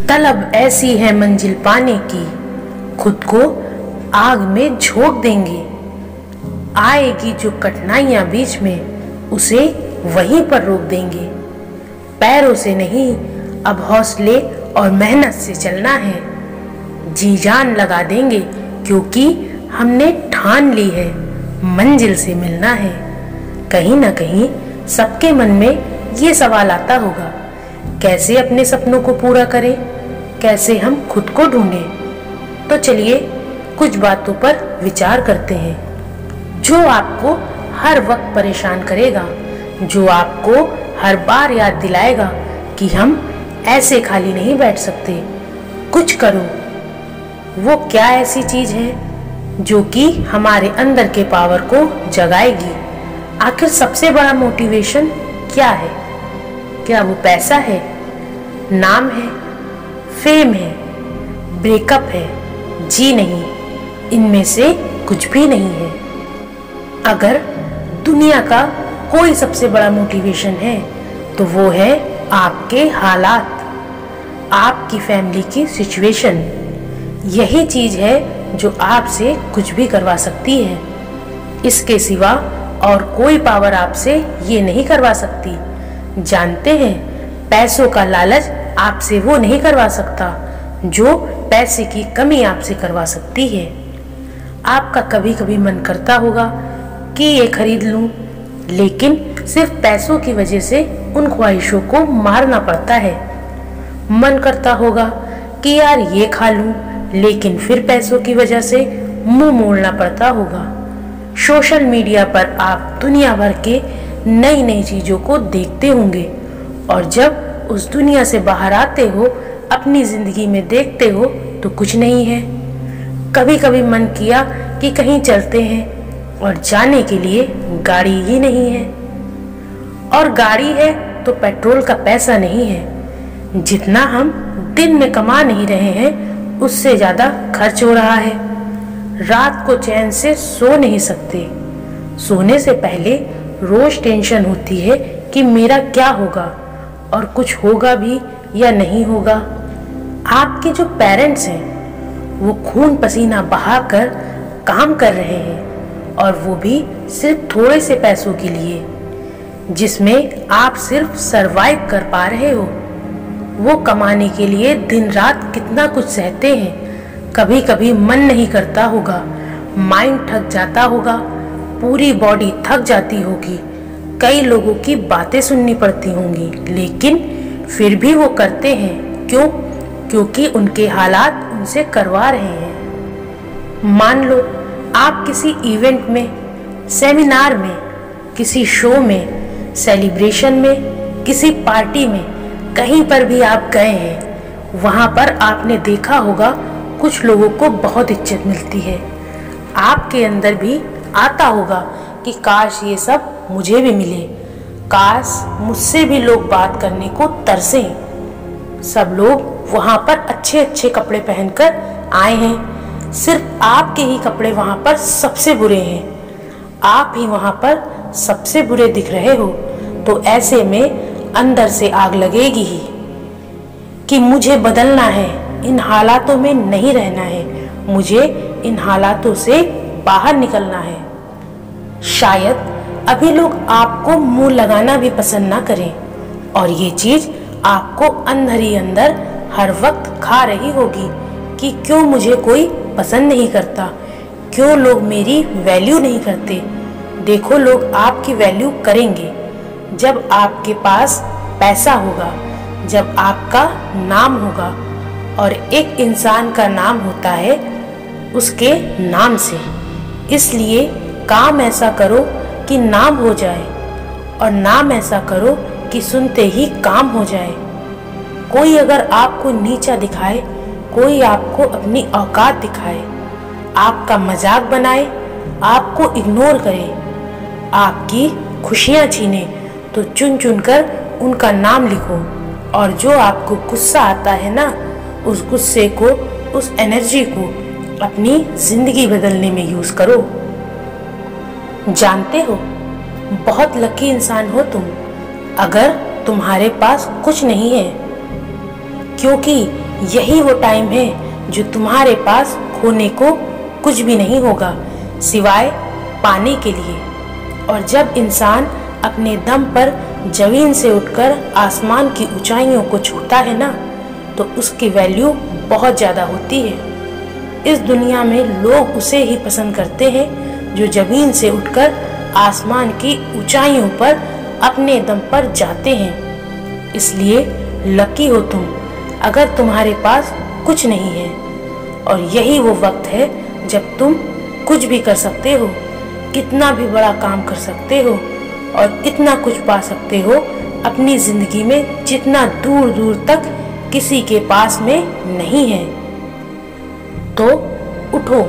तलब ऐसी है मंजिल पाने की, खुद को आग में झोंक देंगे। आएगी जो कठिनाइयां बीच में, उसे वहीं पर रोक देंगे। पैरों से नहीं, अब हौसले और मेहनत से चलना है। जी जान लगा देंगे क्योंकि हमने ठान ली है, मंजिल से मिलना है। कहीं ना कहीं सबके मन में ये सवाल आता होगा, कैसे अपने सपनों को पूरा करें, कैसे हम खुद को ढूंढें। तो चलिए कुछ बातों पर विचार करते हैं जो आपको हर वक्त परेशान करेगा, जो आपको हर बार याद दिलाएगा कि हम ऐसे खाली नहीं बैठ सकते, कुछ करो। वो क्या ऐसी चीज है जो कि हमारे अंदर के पावर को जगाएगी? आखिर सबसे बड़ा मोटिवेशन क्या है? क्या वो पैसा है, नाम है, फेम है, ब्रेकअप है? जी नहीं, इनमें से कुछ भी नहीं है। अगर दुनिया का कोई सबसे बड़ा मोटिवेशन है तो वो है आपके हालात, आपकी फैमिली की सिचुएशन। यही चीज है जो आपसे कुछ भी करवा सकती है। इसके सिवा और कोई पावर आपसे ये नहीं करवा सकती। जानते हैं, पैसों का लालच आपसे वो नहीं करवा सकता जो पैसे की कमी आपसे करवा सकती है। आपका कभी कभी मन करता होगा कि ये खरीद लूं, लेकिन सिर्फ पैसों की वजह से उन ख्वाहिशों को मारना पड़ता है। मन करता होगा कि यार ये खा लूं, लेकिन फिर पैसों की वजह से मुंह मोड़ना पड़ता होगा। सोशल मीडिया पर आप दुनिया भर के नई नई चीजों को देखते होंगे और जब उस दुनिया से बाहर आते हो, अपनी जिंदगी में देखते हो तो कुछ नहीं है। कभी कभी मन किया कि कहीं चलते हैं और जाने के लिए गाड़ी ही नहीं है, और गाड़ी है तो पेट्रोल का पैसा नहीं है। जितना हम दिन में कमा नहीं रहे हैं उससे ज्यादा खर्च हो रहा है। रात को चैन से सो नहीं सकते। सोने से पहले रोज टेंशन होती है कि मेरा क्या होगा और कुछ होगा भी या नहीं होगा। आपके जो पेरेंट्स हैं वो खून पसीना बहाकर काम कर रहे हैं, और वो भी सिर्फ थोड़े से पैसों के लिए, जिसमें आप सिर्फ सरवाइव कर पा रहे हो। वो कमाने के लिए दिन रात कितना कुछ सहते हैं। कभी कभी मन नहीं करता होगा, माइंड थक जाता होगा, पूरी बॉडी थक जाती होगी, कई लोगों की बातें सुननी पड़ती होंगी, लेकिन फिर भी वो करते हैं। क्यों? क्योंकि उनके हालात उनसे करवा रहे हैं। मान लो आप किसी इवेंट में, सेमिनार में, किसी शो में, सेलिब्रेशन में, किसी पार्टी में, कहीं पर भी आप गए हैं, वहां पर आपने देखा होगा कुछ लोगों को बहुत इज्जत मिलती है। आपके अंदर भी आता होगा कि काश ये सब मुझे भी मिले, काश मुझसे भी लोग बात करने को तरसें। सब लोग वहां पर अच्छे अच्छे कपड़े पहनकर आए हैं, सिर्फ आपके ही कपड़े वहां पर सबसे बुरे हैं। आप ही वहां पर सबसे बुरे दिख रहे हो, तो ऐसे में अंदर से आग लगेगी ही कि मुझे बदलना है, इन हालातों में नहीं रहना है, मुझे इन हालातों से बाहर निकलना है। शायद अभी लोग आपको मुंह लगाना भी पसंद ना करें, और ये चीज आपको अंदर ही अंदर हर वक्त खा रही होगी कि क्यों मुझे कोई पसंद नहीं करता, क्यों लोग मेरी वैल्यू नहीं करते। देखो, लोग आपकी वैल्यू करेंगे जब आपके पास पैसा होगा, जब आपका नाम होगा, और एक इंसान का नाम होता है उसके नाम से। इसलिए काम ऐसा करो कि नाम हो जाए, और नाम ऐसा करो कि सुनते ही काम हो जाए। कोई अगर आपको नीचा दिखाए, कोई आपको अपनी औकात दिखाए, आपका मजाक बनाए, आपको इग्नोर करे, आपकी खुशियां छीने, तो चुन चुन कर उनका नाम लिखो, और जो आपको गुस्सा आता है ना, उस गुस्से को, उस एनर्जी को अपनी जिंदगी बदलने में यूज करो। जानते हो, बहुत लकी इंसान हो तुम अगर तुम्हारे पास कुछ नहीं है, क्योंकि यही वो टाइम है जो तुम्हारे पास खोने को कुछ भी नहीं होगा सिवाय पाने के लिए। और जब इंसान अपने दम पर जमीन से उठकर आसमान की ऊंचाइयों को छूता है ना, तो उसकी वैल्यू बहुत ज़्यादा होती है। इस दुनिया में लोग उसे ही पसंद करते हैं जो जमीन से उठकर आसमान की ऊंचाइयों पर अपने दम पर जाते हैं। इसलिए लकी हो तुम अगर तुम्हारे पास कुछ नहीं है। और यही वो वक्त है जब तुम कुछ भी कर सकते हो, कितना भी बड़ा काम कर सकते हो और इतना कुछ पा सकते हो अपनी जिंदगी में जितना दूर दूर तक किसी के पास में नहीं है। तो उठो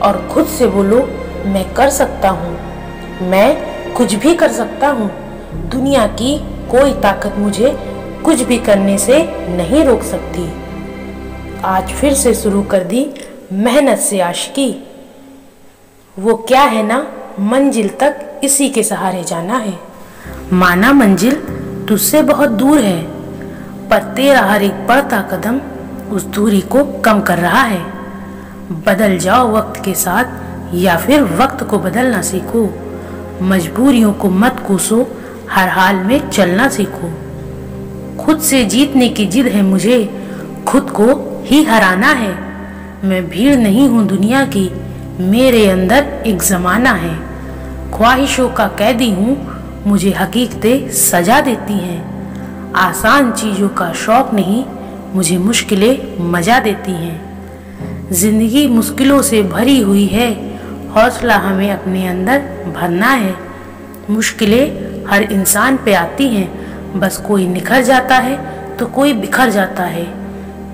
और खुद से बोलो, मैं कर सकता हूँ, मैं कुछ भी कर सकता हूँ। दुनिया की कोई ताकत मुझे कुछ भी करने से नहीं रोक सकती। आज फिर से शुरू कर दी मेहनत से आशिकी। वो क्या है ना, मंजिल तक इसी के सहारे जाना है। माना मंजिल तुझसे बहुत दूर है, पर तेरा हर एक बढ़ता कदम उस दूरी को कम कर रहा है। बदल जाओ वक्त के साथ या फिर वक्त को बदलना सीखो। मजबूरियों को मत कोसो, हर हाल में चलना सीखो। खुद से जीतने की जिद है मुझे, खुद को ही हराना है। मैं भीड़ नहीं हूँ दुनिया की, मेरे अंदर एक जमाना है। ख्वाहिशों का कैदी हूँ, मुझे हकीकतें सजा देती हैं। आसान चीज़ों का शौक नहीं, मुझे मुश्किलें मजा देती हैं। जिंदगी मुश्किलों से भरी हुई है, हौसला हमें अपने अंदर भरना है। मुश्किलें हर इंसान पे आती हैं, बस कोई निखर जाता है तो कोई बिखर जाता है।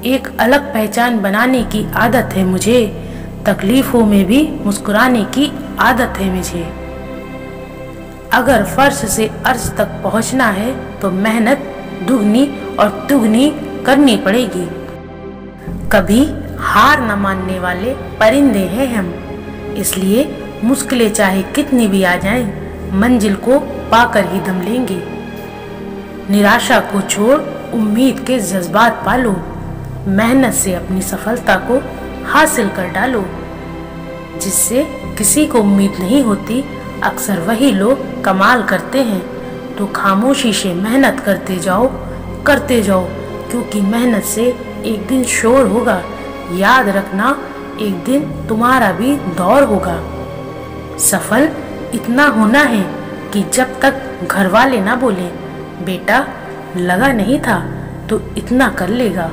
एक अलग पहचान बनाने की आदत है मुझे, तकलीफों में भी मुस्कुराने की आदत है मुझे। अगर फर्श से अर्श तक पहुंचना है तो मेहनत दुगनी और तुगनी करनी पड़ेगी। कभी हार न मानने वाले परिंदे हैं हम, इसलिए मुश्किलें चाहे कितनी भी आ जाएं, मंजिल को पाकर ही दम लेंगे। निराशा को छोड़ उम्मीद के जज्बात पालो, मेहनत से अपनी सफलता को हासिल कर डालो। जिससे किसी को उम्मीद नहीं होती, अक्सर वही लोग कमाल करते हैं। तो खामोशी से मेहनत करते जाओ, क्योंकि मेहनत से एक दिन शोर होगा। याद रखना, एक दिन तुम्हारा भी दौर होगा। सफल इतना होना है कि जब तक घर वाले ना बोले बेटा लगा नहीं था तो इतना कर लेगा।